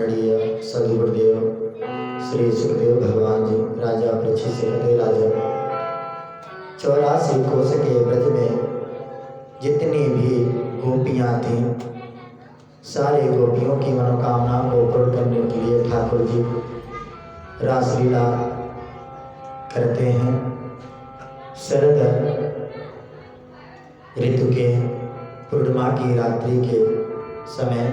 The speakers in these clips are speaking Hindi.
आदरणीय सदगुरुदेव श्री सुखदेव भगवान जी राजा परीक्षित से कहते राजा 84 कोस के ब्रज में जितनी भी गोपियाँ थीं सारे गोपियों की मनोकामना को पूर्ण करने के लिए ठाकुर जी रासलीला करते हैं। शरद ऋतु के पूर्णिमा की रात्रि के समय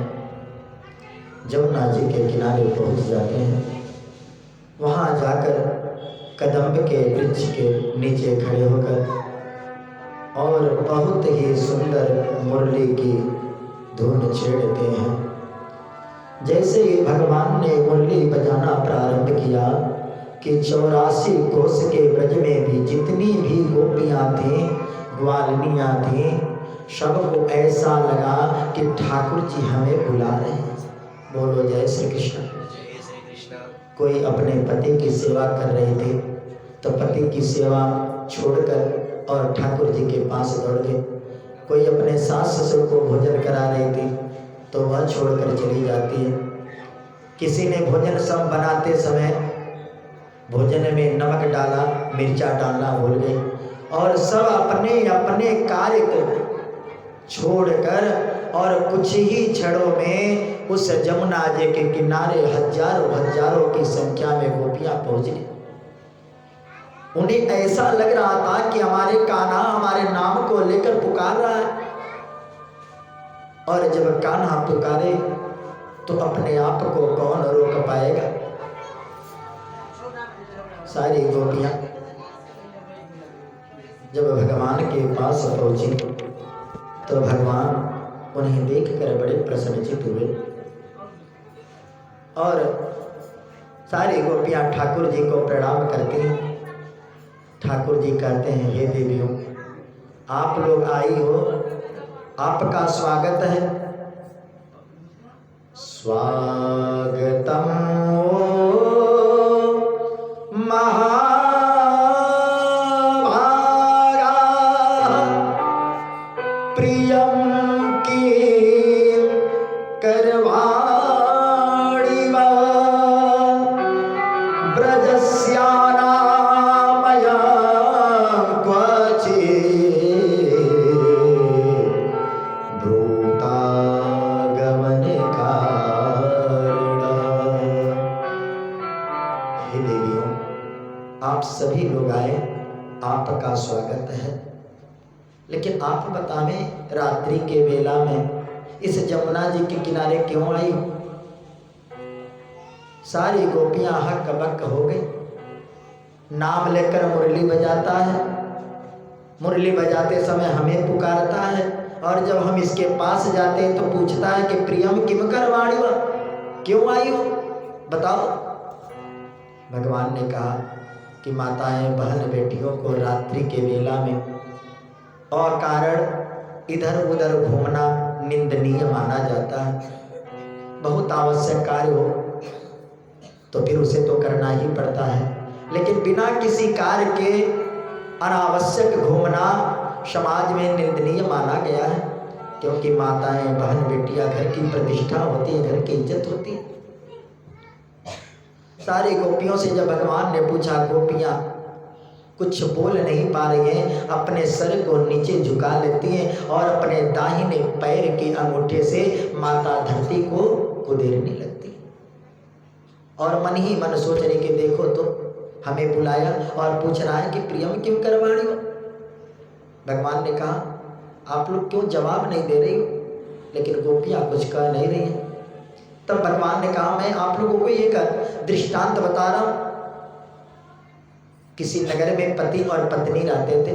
जमुना जी के किनारे पहुंच जाते हैं। वहां जाकर कदम्ब के वृक्ष के नीचे खड़े होकर और बहुत ही सुंदर मुरली की धुन छेड़ते हैं। जैसे ही भगवान ने मुरली बजाना प्रारंभ किया कि 84 कोस के ब्रज में भी जितनी भी गोपियाँ थीं, ग्वालिनियाँ थीं, सबको ऐसा लगा कि ठाकुर जी हमें बुला रहे हैं। बोलो जय श्री कृष्ण। कोई अपने पति की सेवा कर रहे थे तो पति की सेवा छोड़कर और ठाकुर जी के पास दौड़ गए। कोई अपने सास ससुर को भोजन करा रही थी तो वह छोड़कर चली जाती है। किसी ने भोजन सब बनाते समय भोजन में नमक डाला, मिर्चा डालना भूल गई और सब अपने अपने कार्य को छोड़कर और कुछ ही क्षणों में उस जमुना जी के किनारे हजारों हजारों की संख्या में गोपियां पहुंच गई। उन्हें ऐसा लग रहा था कि हमारे कान्हा हमारे नाम को लेकर पुकार रहा है, और जब कान्हा पुकारे तो अपने आप को कौन रोक पाएगा। सारी गोपियां जब भगवान के पास पहुंची तो भगवान उन्हें देखकर बड़े प्रसन्नचित हुए और सारी गोपियां ठाकुर जी को प्रणाम करती हैं। ठाकुर जी कहते हैं, हे देवियों, आप लोग आई हो, आपका स्वागत है। स्वागतम महाभागा प्रियम की करवाणि वा ब्रजस्यानामया क्वचित् भूतागमने कारणा। हे देवियों, आप सभी लोग आए, आपका स्वागत है। लेकिन आप बतावें, रात्रि के वेला में इस जमुना जी के किनारे क्यों आई हो? सारी गोपियां हक बक हो गई। नाम लेकर मुरली बजाता है, मुरली बजाते समय हमें पुकारता है, और जब हम इसके पास जाते हैं तो पूछता है कि प्रियम किम करवाणि वा, क्यों आई हो, बताओ। भगवान ने कहा कि माताएं बहन बेटियों को रात्रि के वेला में अकारण इधर उधर घूमना निंदनीय माना जाता है। बहुत आवश्यक कार्य हो तो फिर उसे तो करना ही पड़ता है, लेकिन बिना किसी कार्य के अनावश्यक घूमना समाज में निंदनीय माना गया है। क्योंकि माताएं बहन बेटियां घर की प्रतिष्ठा होती है, घर की इज्जत होती है। सारी गोपियों से जब भगवान ने पूछा, गोपियां कुछ बोल नहीं पा रही हैं, अपने सर को नीचे झुका लेती हैं और अपने दाहिने पैर के अंगूठे से माता धरती को कुदेरने लगती, और मन ही मन सोच रही कि देखो तो हमें बुलाया और पूछ रहा है कि प्रियम क्यों करवाणी हो। भगवान ने कहा, आप लोग क्यों जवाब नहीं दे रही हो? लेकिन गोपियां कुछ कह नहीं रही हैं। तब भगवान ने कहा, मैं आप लोगों को एक दृष्टांत बता रहा हूं। किसी नगर में पति और पत्नी रहते थे।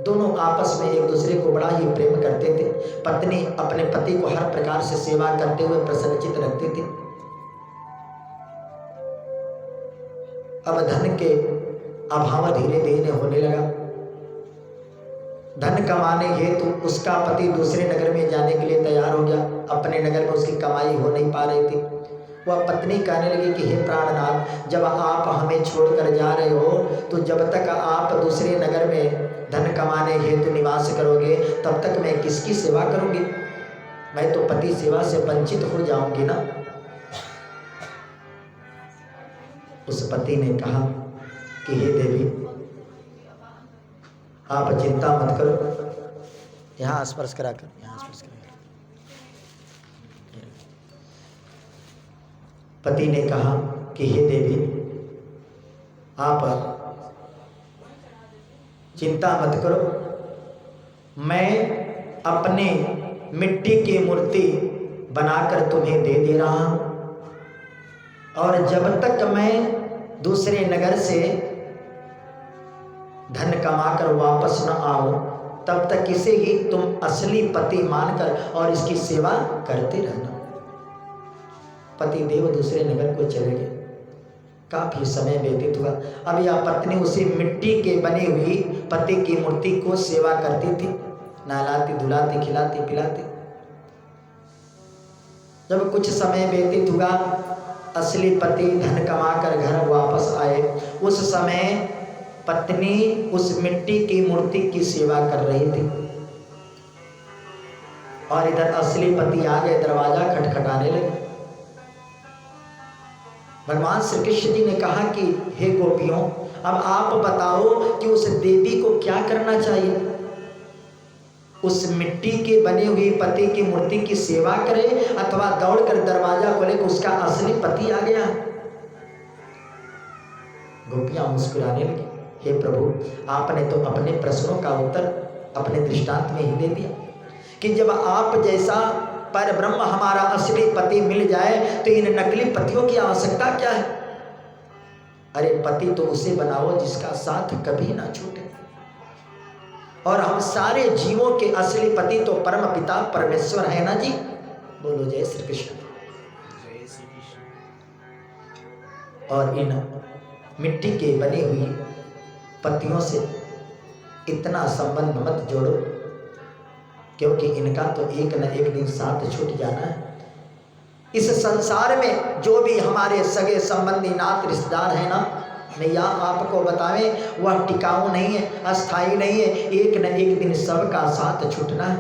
दोनों आपस में एक दूसरे को बड़ा ही प्रेम करते थे। पत्नी अपने पति को हर प्रकार से सेवा करते हुए प्रसन्नचित रखती थी। अब धन के अभाव धीरे धीरे होने लगा। धन कमाने हेतु उसका पति दूसरे नगर में जाने के लिए तैयार हो गया। अपने नगर में उसकी कमाई हो नहीं पा रही थी। वह पत्नी कहने लगी कि हे प्राणनाथ, जब आप हमें छोड़कर जा रहे हो तो जब तक आप दूसरे नगर में धन कमाने हेतु निवास करोगे तब तक मैं किसकी सेवा करूंगी। मैं तो पति सेवा से वंचित हो जाऊंगी ना। उस पति ने कहा कि हे देवी, आप चिंता मत करो। यहाँ स्पर्श करा कर, यहाँ स्पर्श करा कर। पति ने कहा कि हे देवी, आप चिंता मत करो, मैं अपने मिट्टी की मूर्ति बनाकर तुम्हें दे रहा हूं, और जब तक मैं दूसरे नगर से धन कमाकर वापस न आऊं तब तक इसे ही तुम असली पति मानकर और इसकी सेवा करते रहना। पति देव दूसरे नगर को चले गए। काफी समय व्यतीत हुआ। अब यह पत्नी उसी मिट्टी के बनी हुई पति की मूर्ति को सेवा करती थी, नहलाती धुलाती खिलाती पिलाती। जब कुछ समय व्यतीत हुआ, असली पति धन कमाकर घर वापस आए। उस समय पत्नी उस मिट्टी की मूर्ति की सेवा कर रही थी, और इधर असली पति आ गए, दरवाजा खटखटाने लगे। भगवान श्री कृष्ण जी ने कहा कि हे गोपियों, अब आप बताओ कि उस देवी को क्या करना चाहिए? उस मिट्टी के बने हुई पति की मूर्ति की सेवा करे अथवा दौड़कर दरवाजा खोले कि उसका असली पति आ गया? गोपियां मुस्कुराने लगी। हे प्रभु, आपने तो अपने प्रश्नों का उत्तर अपने दृष्टांत में ही दे दिया कि जब आप जैसा पर ब्रह्म हमारा असली पति मिल जाए तो इन नकली पतियों की आवश्यकता क्या है? अरे पति तो उसे बनाओ जिसका साथ कभी ना छूटे। और हम सारे जीवों के असली पति तो परम पिता परमेश्वर है ना जी। बोलो जय श्री कृष्ण। जय श्री कृष्ण। और इन मिट्टी के बनी हुई पत्तियों से इतना संबंध मत जोड़ो, क्योंकि इनका तो एक न एक दिन साथ छूट जाना है। इस संसार में जो भी हमारे सगे संबंधी नात रिश्तेदार हैं ना, मैया आपको बतावें, वह टिकाऊ नहीं है, अस्थाई नहीं है। एक न एक दिन सबका साथ छूटना है।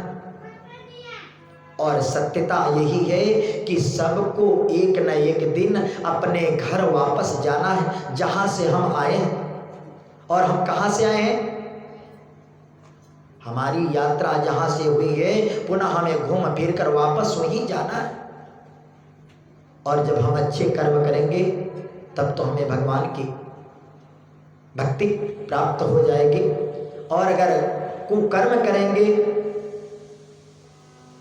और सत्यता यही है कि सबको एक न एक दिन अपने घर वापस जाना है, जहां से हम आए हैं। और हम कहां से आए हैं? हमारी यात्रा जहां से हुई है, पुनः हमें घूम फिर कर वापस वहीं जाना है। और जब हम अच्छे कर्म करेंगे तब तो हमें भगवान की भक्ति प्राप्त हो जाएगी। और अगर कुकर्म करेंगे,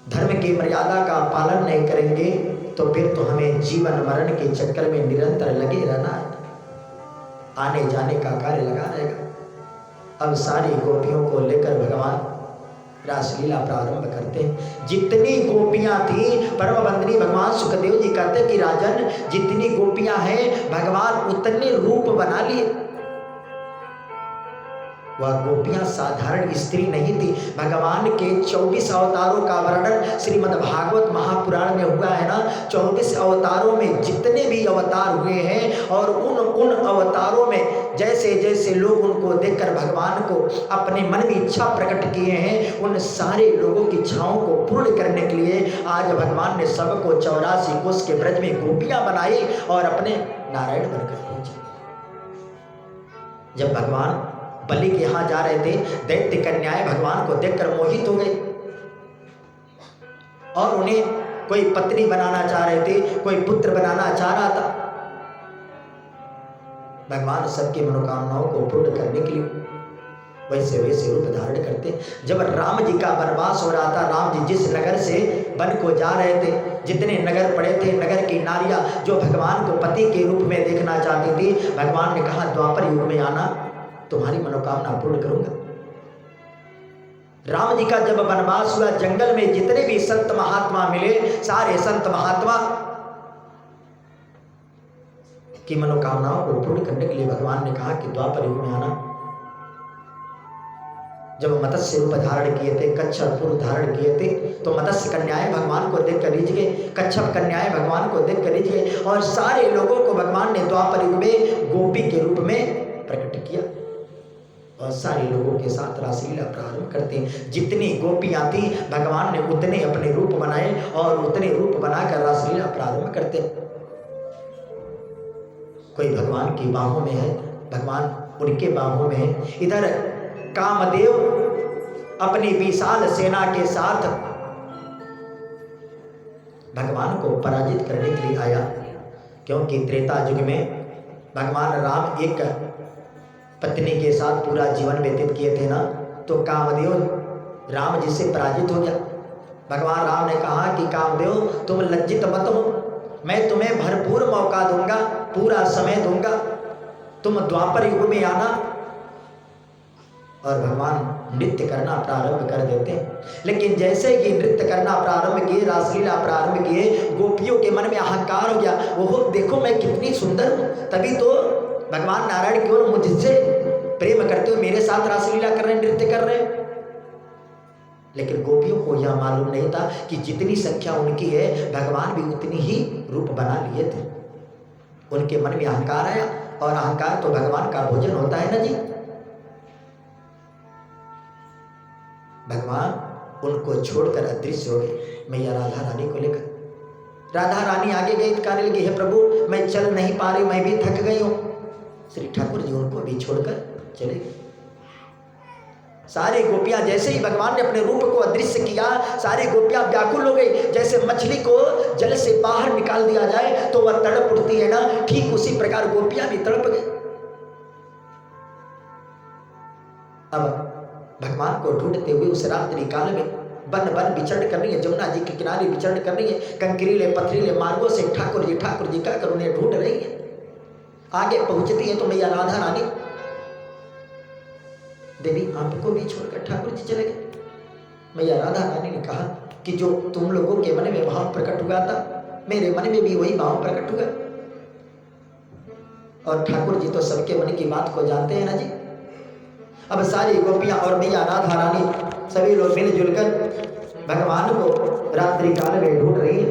धर्म की मर्यादा का पालन नहीं करेंगे, तो फिर तो हमें जीवन मरण के चक्कर में निरंतर लगे रहना है। आने जाने का कार्य लगा रहेगा। अब सारी गोपियों को लेकर भगवान रासलीला प्रारंभ करते हैं। जितनी गोपियां थी, परम बंदनी भगवान सुखदेव जी कहते कि राजन, जितनी गोपियां हैं भगवान उतने रूप बना लिए। वह गोपियां साधारण स्त्री नहीं थी। भगवान के 24 अवतारों का वर्णन श्रीमद् भागवत महापुराण में हुआ है ना। 24 अवतारों में जितने भी अवतार हुए हैं, और उन अवतारों में जैसे जैसे लोग उनको देखकर भगवान को अपने मन में इच्छा प्रकट किए हैं, उन सारे लोगों की इच्छाओं को पूर्ण करने के लिए आज भगवान ने सबको 84 कोस के ब्रज में गोपियां बनाई और अपने नारायण बनकर पहुंचे। जब भगवान बलि के यहां जा रहे थे, दैत्य कन्याएं भगवान को देखकर मोहित हो गई और उन्हें कोई पत्नी बनाना चाह रहे थे, कोई पुत्र बनाना चाह रहा था। भगवान सबकी मनोकामनाओं को पूर्ण करने के लिए वैसे वैसे रूप धारण करते। जब राम जी का वनवास हो रहा था, राम जी जिस नगर से वन को जा रहे थे, जितने नगर पड़े थे, नगर की नारियां जो भगवान को पति के रूप में देखना चाहती थी, भगवान ने कहा द्वापर युग में आना, तुम्हारी मनोकामना पूर्ण करूंगा। राम जी का जब वनवास हुआ, जंगल में जितने भी संत महात्मा मिले, सारे संत महात्मा की मनोकामनाओं को पूर्ण करने के लिए भगवान ने कहा कि द्वापर युग में आना। जब मत्स्य रूप धारण किए थे, कच्छप रूप धारण किए थे, तो मत्स्य कन्याएं भगवान को देख कर रीझ गए, कच्छप कन्याएं भगवान को देख कर रीझ गए, और सारे लोगों को भगवान ने द्वापर युग में गोपी के रूप में प्रकट किया। और सारे लोगों के साथ रासलीला प्रारंभ करते हैं। जितनी गोपियां थी भगवान ने उतने अपने रूप बनाए और उतने रूप बनाकर रासलीला प्रारंभ करते। कोई भगवान की बाहों में है, भगवान उनके बाहों में है। इधर कामदेव अपनी विशाल सेना के साथ भगवान को पराजित करने के लिए आया, क्योंकि त्रेता युग में भगवान राम एक पत्नी के साथ पूरा जीवन व्यतीत किए थे ना, तो कामदेव राम जी से पराजित हो गया। भगवान राम ने कहा कि कामदेव तुम लज्जित मत हो, मैं तुम्हें भरपूर मौका दूंगा, पूरा समय दूंगा, तुम द्वापर युग में आना। और भगवान नृत्य करना प्रारंभ कर देते हैं। लेकिन जैसे ही नृत्य करना प्रारंभ किए, रासलीला प्रारंभ किए, गोपियों के मन में अहंकार हो गया, ओहो देखो मैं कितनी सुंदर हूँ, तभी तो भगवान नारायण केवल मुझसे प्रेम करते हो, मेरे साथ रासलीला कर रहे हैं, नृत्य कर रहे हैं। लेकिन गोपियों को यह मालूम नहीं था कि जितनी संख्या उनकी है भगवान भी उतनी ही रूप बना लिए थे। उनके मन में अहंकार आया, और अहंकार तो भगवान का भोजन होता है ना जी। भगवान उनको छोड़कर अदृश्य हो गए मैया राधा रानी को लेकर। राधा रानी आगे गई, कहने लगी हे प्रभु मैं चल नहीं पा रही, मैं भी थक गई हूँ। श्री ठाकुर जी उनको भी छोड़कर चले गए। सारी गोपियां, जैसे ही भगवान ने अपने रूप को अदृश्य किया, सारी गोपियां व्याकुल हो गई। जैसे मछली को जल से बाहर निकाल दिया जाए तो वह तड़प उठती है ना, ठीक उसी प्रकार गोपियां भी तड़प गई। अब भगवान को ढूंढते हुए उस रात्रि काल में बन बन विचरण कर रही है, जमुना जी के किनारे विचरण कर रही है, कंकरीले पथरीले मार्गों से ठाकुर जी कहकर उन्हें ढूंढ रही है। आगे पहुंचती है तो मैया राधा रानी देवी आपको भी छोड़कर ठाकुर जी चले गए। मैया राधा रानी ने कहा कि जो तुम लोगों के मन में भाव प्रकट हुआ था, मेरे मन में भी वही भाव प्रकट हुआ। और ठाकुर जी तो सबके मन की बात को जानते हैं ना जी। अब सारी गोपियां और मैया राधा रानी सभी लोग मिलजुल कर भगवान को रात्रि काल में ढूंढ रही है।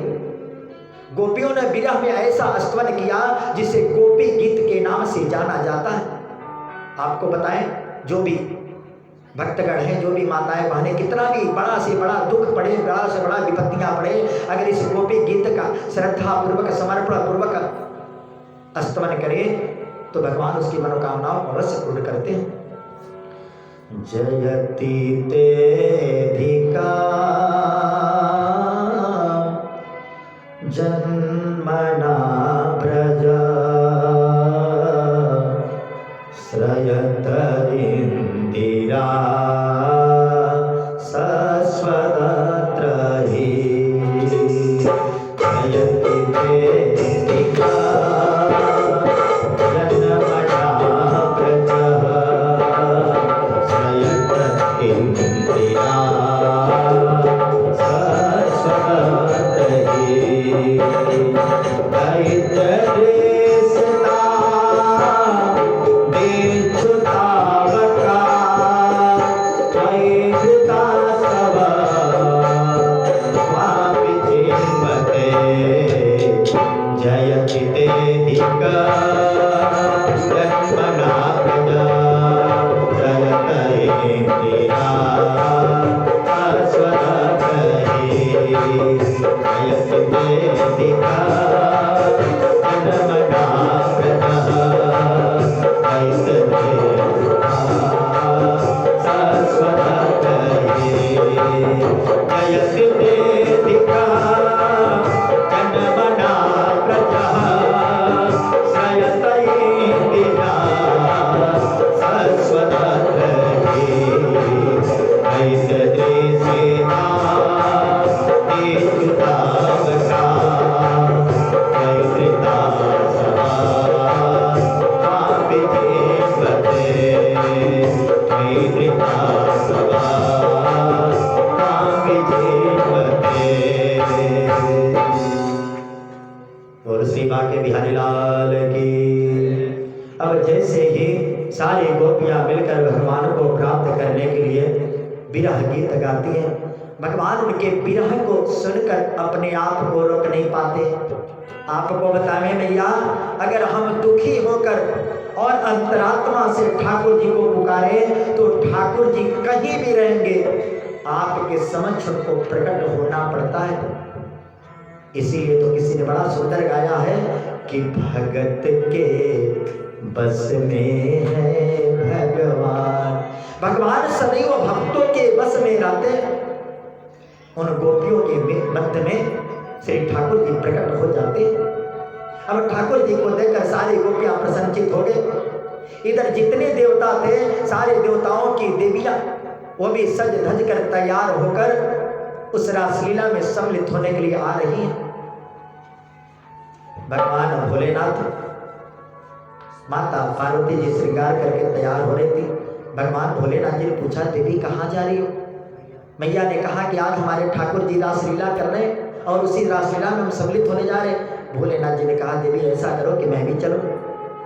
गोपियों ने विरह में ऐसा स्तवन किया जिसे गोपी गीत के नाम से जाना जाता है। आपको बताएं, जो भी भक्तगण हैं, जो भी माताएं बहनें, कितना भी बड़ा से बड़ा दुख पड़े, बड़ा से बड़ा विपत्तियां पड़े, अगर इस गोपी गीत का श्रद्धा पूर्वक समर्पण पूर्वक स्तवन करे तो भगवान उसकी मनोकामनाओं को अवश्य पूर्ण करते हैं। जयति तेधिका जन्मना प्रजा श्रयत इंदिरा सस्वतत्र हि जयति तेधिका जन्मना प्रजा श्रयत इंदिरा सस्वतत्र हि विरह गीत गाती हैं भगवान उनके विरह को सुनकर अपने आप को रोक नहीं पाते। आपको बतावे मैया, अगर हम दुखी होकर और अंतरात्मा से ठाकुर जी को पुकारे तो ठाकुर जी कहीं भी रहेंगे, आपके समक्ष उनको प्रकट होना पड़ता है। इसीलिए तो किसी ने बड़ा सुंदर गाया है कि भगत के बस में है भगवान। भगवान सदैव भक्तों के बस में रहते हैं। उन गोपियों के मध्य में श्री ठाकुर जी प्रकट हो जाते हैं। अब ठाकुर जी को देखकर सारी गोपियां प्रसन्नचित हो गए। इधर जितने देवता थे, सारे देवताओं की देवियां वो भी सज धज कर तैयार होकर उस रासलीला में सम्मिलित होने के लिए आ रही हैं। भगवान भोलेनाथ, माता पार्वती जी श्रृंगार करके तैयार हो रही थी। भगवान भोलेनाथ जी ने पूछा, देवी कहाँ जा रही हो? मैया ने कहा कि आज हमारे ठाकुर जी रासलीला कर रहे हैं और उसी रासलीला में हम सम्मिलित होने जा रहे हैं। भोलेनाथ जी ने कहा, देवी ऐसा करो कि मैं भी चलूं।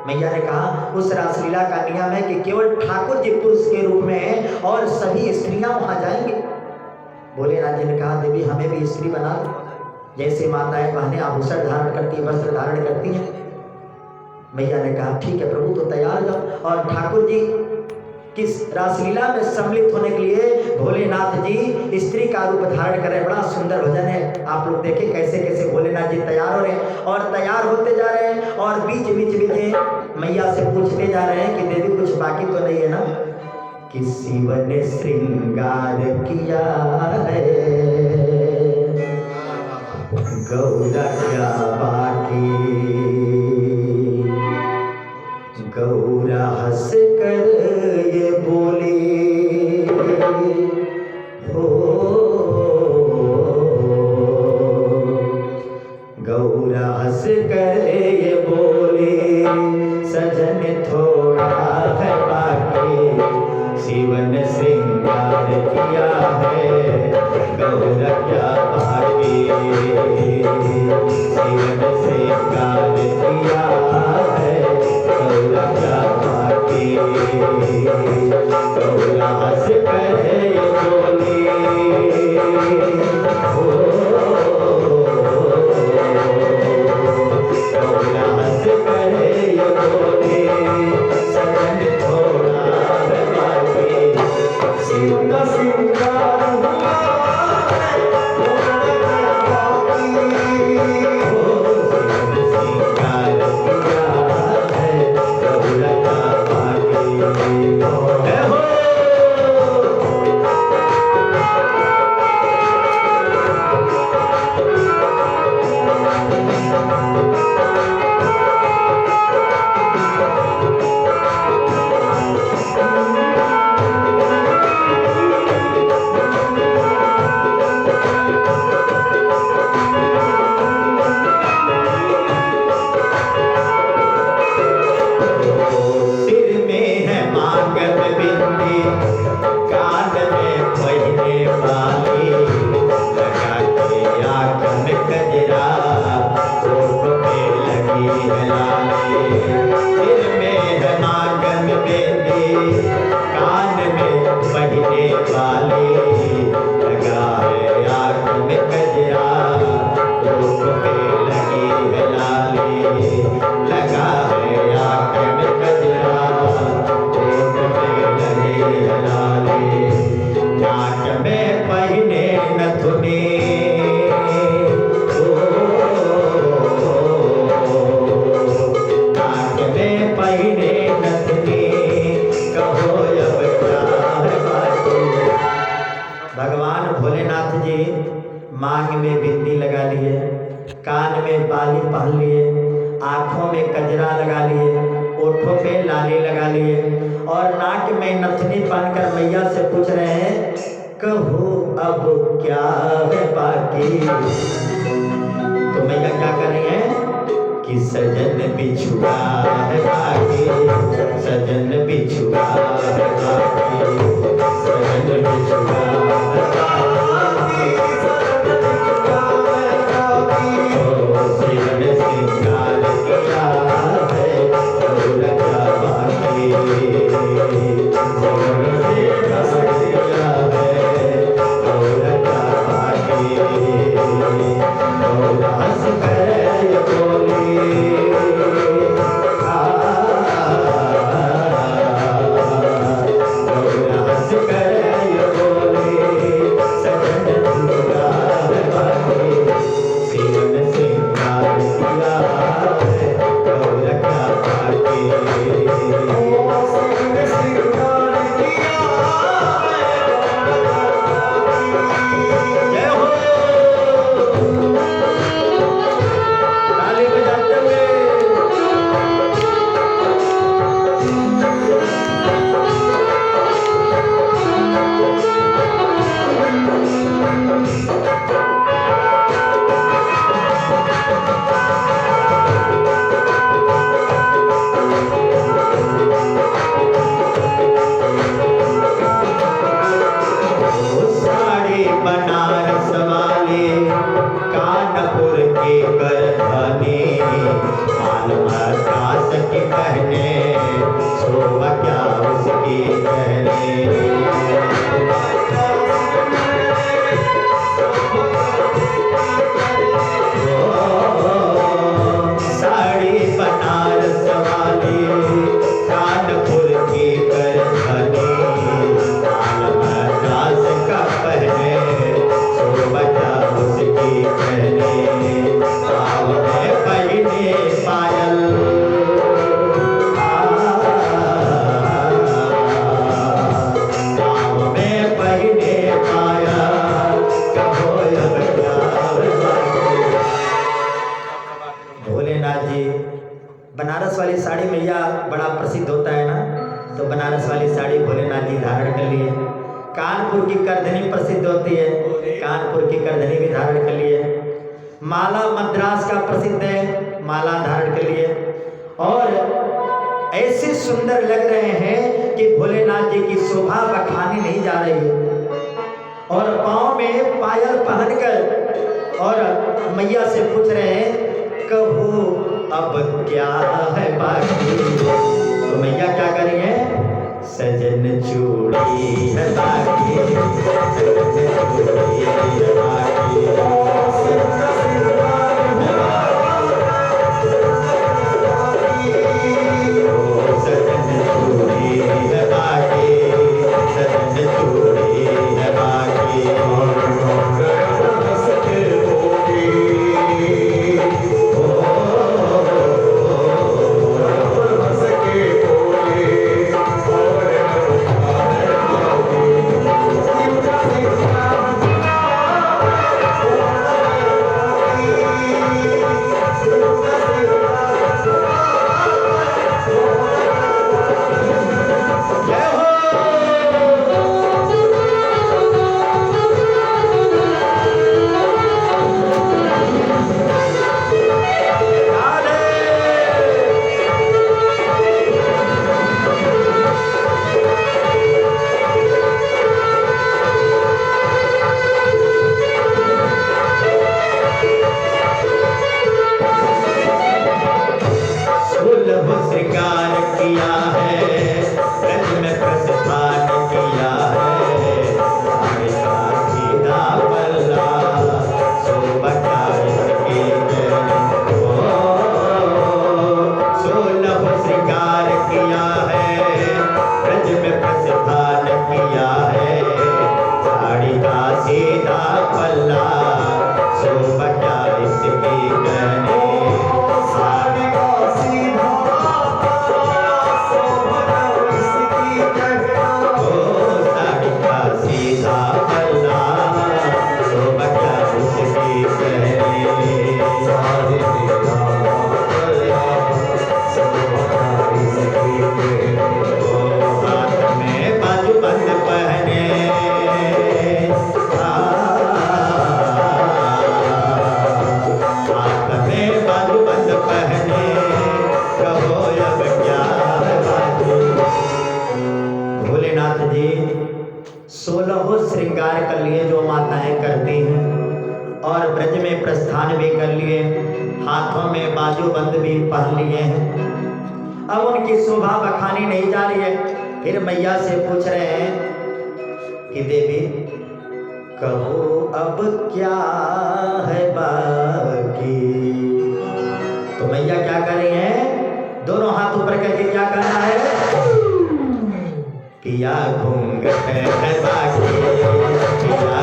मैया ने कहा, उस रासलीला का नियम है कि केवल ठाकुर जी पुरुष के रूप में हैं और सभी स्त्रियां वहां जाएंगे। भोलेनाथ जी ने कहा, देवी हमें भी स्त्री बना दो, जैसे माताएं बहनें आभूषण धारण करती हैं, वस्त्र धारण करती हैं। मैया ने कहा, ठीक है प्रभु, तो तैयार जाओ। और ठाकुर जी किस रासलीला में सम्मिलित होने के लिए भोलेनाथ जी स्त्री का रूप धारण कर रहे हैं। बड़ा सुंदर भजन है, आप लोग देखें कैसे कैसे भोलेनाथ जी तैयार हो रहे हैं और तैयार होते जा रहे हैं। और बीच बीच में मैया से पूछते जा रहे हैं कि देवी कुछ बाकी तो नहीं है ना? कि शिव ने श्रृंगार किया है, गौरा क्या बाकी? गौरा हंस कर ये बोली, हो गौरा हंस कर ये बोली, सजन थोड़ा है बाकी, शिव ने श्रृंगार किया है, गौरा क्या बाकी? शिव ने श्रृंगार किया है, गौरा क्या बाकी? गौरा हंस कर ये बोली, हो गौरा हंस कर ये बोली, सजन थोड़ा है बाकी, शिव का श्रृंगार हुआ है, गौरा क्या बाकी? हो शिव ने श्रृंगार किया है, गौरा क्या बाकी? जय हो। सिर में है मांगत बिंदी, कान में पहिने वाली, लगा के आंखन कजरा, होठ पे लगी है लाली। सिर में है मांगत बिंदी, कान में पहिने वाली, लगा है आंख में कजरा, होठ पे लगी है लाली, लगा है आंख में कजरा, होठ पे लगी है लाली। नाक में पहिने नथुनी, नाक में पहिने नथुनी, कहो अब क्या है बाकी? भगवान भोलेनाथ जी मांग में बिंदी लगा लिए, कान में बाली पहन लिए, आंखों में कजरा लगा लिए, ओठों पे लाली लगा लिए और नाक में नथनी पहनकर मैया से पूछ रहे हैं, कहो अब क्या है बाकी? तो मैया क्या कर रही है कि सजन बिछुआ है बाकी, सजन बिछुआ है बाकी, सजन बिछुआ है बाकी, शिव ने श्रृंगार किया है, गौरा क्या बाकी? शिव ने श्रृंगार किया है, गौरा क्या कर धनी माल मद्रास की पहने शोभा क्या उसकी कहने। साड़ी बनारस वाली कानपुर की कर धनी माल मद्रास का पहने शोभा क्या उसकी कहने। पाँव में पहने पायल पाँव में पहने पायल कहो अब क्या भोलेनाथ जी। बनारस वाली साड़ी मैया बड़ा प्रसिद्ध होता है ना, तो बनारस वाली साड़ी भोलेनाथ जी धारण कर लिए। कानपुर की करधनी प्रसिद्ध होती है, कानपुर की करधनी भी धारण कर लिए। माला मद्रास का प्रसिद्ध है, माला धारण कर लिए। और ऐसे सुंदर लग रहे हैं कि भोलेनाथ जी की शोभा बखानी नहीं जा रही है। और पाँव में पायल पहनकर और मैया से पूछ रहे हैं कहो अब क्या है बाकी। तो मैया क्या करेंगे, सजन चूड़ी है बाकी, सजन चूड़ी है बाकी, सजन चूड़ी है बाकी, सजन चूड़ी है बाकी। श्रृंगार किया है, ब्रज में प्रस्थान किया है, साड़ी का सीधा पल्ला शोभा क्या इसकी कहने। सोलह श्रृंगार किया है, ब्रज में प्रस्थान किया है, साड़ी का सीधा पल्ला शोभा क्या इसकी कहने। भोलेनाथ जी 16 श्रृंगार कर लिए जो माताएं करती हैं, और ब्रज में प्रस्थान भी कर लिए, हाथों में बाजूबंद भी पहन लिए हैं। अब उनकी शोभा बखानी नहीं जा रही है। फिर मैया से पूछ रहे हैं कि देवी कहो अब क्या है बाकी। तो मैया क्या कर रही हैं, दोनों हाथ ऊपर करके क्या करना है, किया घूंघट है बाकी, किया